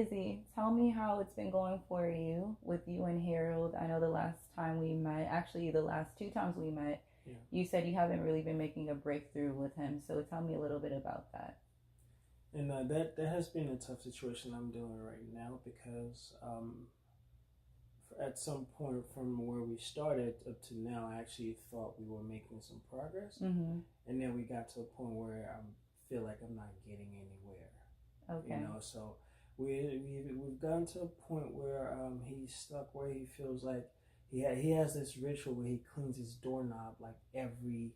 busy. Tell me how it's been going for you with you and Harold. I know the last time we met, actually the last two times we met, Yeah. you said you haven't really been making a breakthrough with him. So tell me a little bit about that. And that has been a tough situation I'm dealing with right now because at some point from where we started up to now, I actually thought we were making some progress, Mm-hmm. and then we got to a point where I feel like I'm not getting anywhere. Okay. So we've gotten to a point where he's stuck where he feels like he has this ritual where he cleans his doorknob like every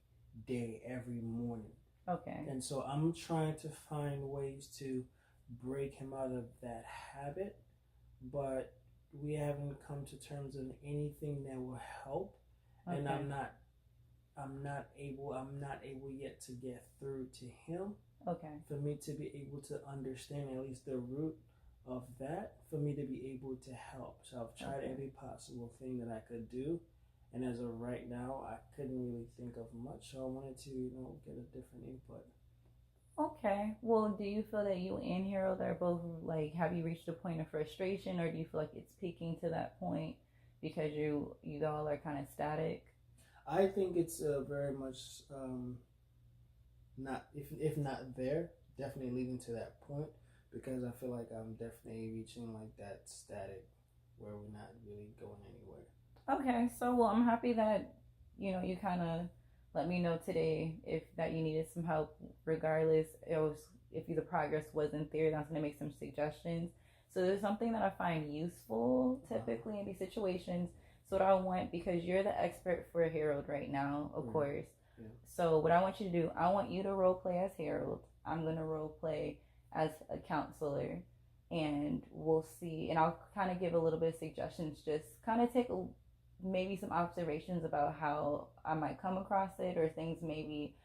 day, every morning. Okay. And so I'm trying to find ways to break him out of that habit, but we haven't come to terms on anything that will help. Okay. And I'm not able yet to get through to him. Okay. For me to be able to understand at least the root of that, for me to be able to help. So I've tried every possible thing that I could do, and as of right now, I couldn't really think of much. So I wanted to, get a different input. Okay. Well, do you feel that you and Harold are both like, have you reached a point of frustration, or do you feel like it's peaking to that point because you all are kind of static? I think it's very much not, if not there, definitely leading to that point, because I feel like I'm definitely reaching like that static where we're not really going anywhere. Okay, so well, I'm happy that you kind of let me know today if that you needed some help. Regardless, it was if the progress wasn't there, that's gonna make some suggestions. So there's something that I find useful typically in these situations. So what I want, because you're the expert for Harold right now, of course. Yeah. So what I want you to do, I want you to role play as Harold. I'm gonna role play as a counselor, and we'll see. And I'll kind of give a little bit of suggestions. Just kind of take maybe some observations about how I might come across it, or things maybe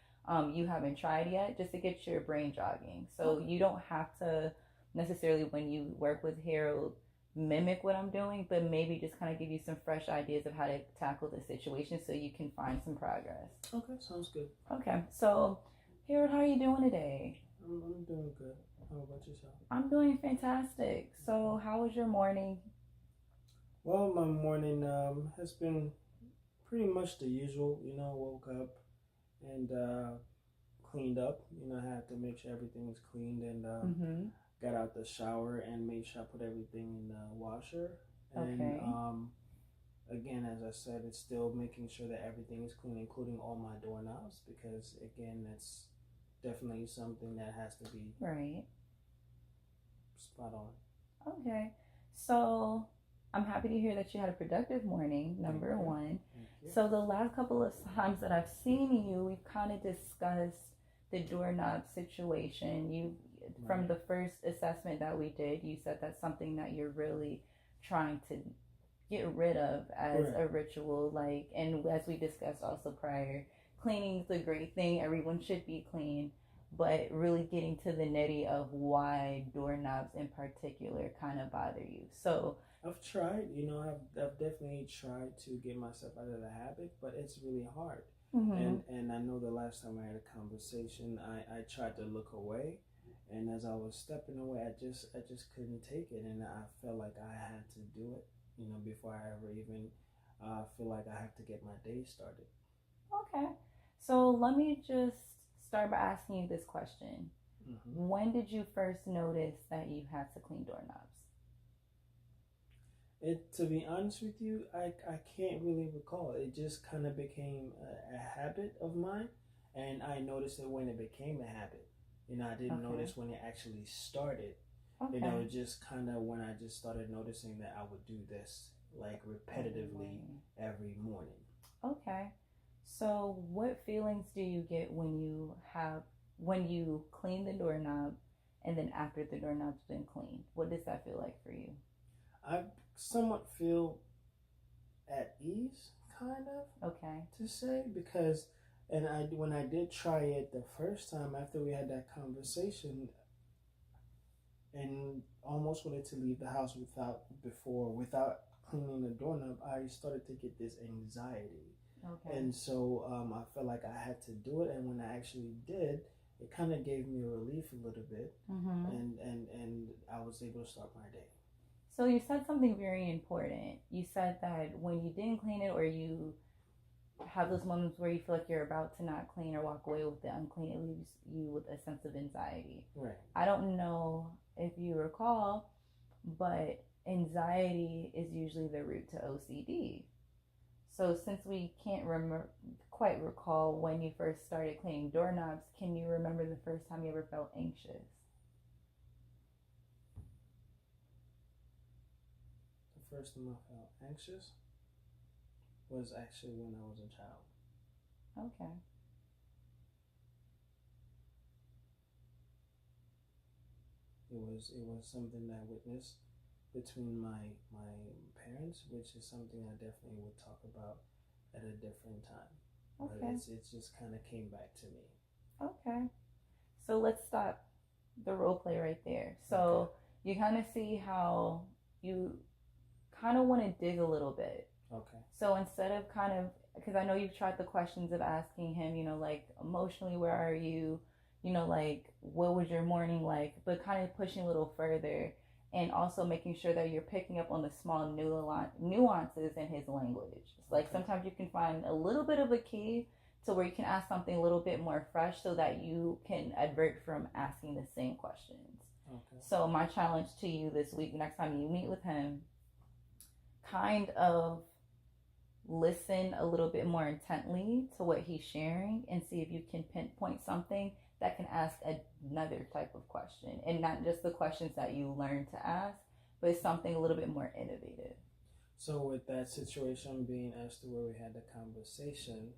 you haven't tried yet, just to get your brain jogging. So you don't have to necessarily, when you work with Harold, mimic what I'm doing, but maybe just kind of give you some fresh ideas of how to tackle the situation so you can find some progress. Okay, sounds good. Okay, so Harold, how are you doing today? I'm doing good. How about yourself? I'm doing fantastic. So how was your morning? Well, my morning has been pretty much the usual. Woke up and cleaned up. I had to make sure everything was cleaned, and got out the shower and made sure I put everything in the washer. And Okay. again, as I said, it's still making sure that everything is clean, including all my doorknobs, because again, that's definitely something that has to be Right. spot on. Okay. So I'm happy to hear that you had a productive morning, number one. So the last couple of times that I've seen you, we've kind of discussed the doorknob situation. From the first assessment that we did, you said that's something that you're really trying to get rid of as a ritual. Like, and as we discussed also prior, cleaning is a great thing. Everyone should be clean. But really getting to the nitty of why doorknobs in particular kind of bother you. So I've tried, I've definitely tried to get myself out of the habit, but it's really hard. And I know the last time I had a conversation, I tried to look away, and as I was stepping away, I just couldn't take it, and I felt like I had to do it, before I ever even feel like I have to get my day started. Okay, so let me just start by asking you this question. When did you first notice that you had to clean doorknobs? To be honest with you, I can't really recall. It just kind of became a habit of mine, and I noticed it when it became a habit. I didn't notice when it actually started. Just kind of when I just started noticing that I would do this like repetitively every morning. Okay. So what feelings do you get when you clean the doorknob, and then after the doorknob's been cleaned? What does that feel like for you? I somewhat feel at ease, kind of. Okay. To say, because when I did try it the first time after we had that conversation, and almost wanted to leave the house without cleaning the doorknob, I started to get this anxiety. Okay. And so I felt like I had to do it, and when I actually did, it kind of gave me a relief a little bit, and I was able to start my day. So you said something very important. You said that when you didn't clean it, or you have those moments where you feel like you're about to not clean or walk away with the unclean, it leaves you with a sense of anxiety. Right. I don't know if you recall, but anxiety is usually the root to OCD. So since we can't quite recall when you first started cleaning doorknobs, can you remember the first time you ever felt anxious? The first time I felt anxious was actually when I was a child. Okay. It was something that I witnessed between my parents, which is something I definitely would talk about at a different time. Okay. But it just kind of came back to me. Okay. So let's stop the role play right there. So Okay. you kind of see how you kind of want to dig a little bit. Okay. So instead of kind of, because I know you've tried the questions of asking him, like emotionally, where are you? Like what was your morning like? But kind of pushing a little further, and also making sure that you're picking up on the small nuances in his language. It's like sometimes you can find a little bit of a key to where you can ask something a little bit more fresh so that you can advert from asking the same questions. Okay. So my challenge to you this week, next time you meet with him, kind of listen a little bit more intently to what he's sharing and see if you can pinpoint something that can ask another type of question, and not just the questions that you learn to ask, but something a little bit more innovative. So with that situation being as to where we had the conversation,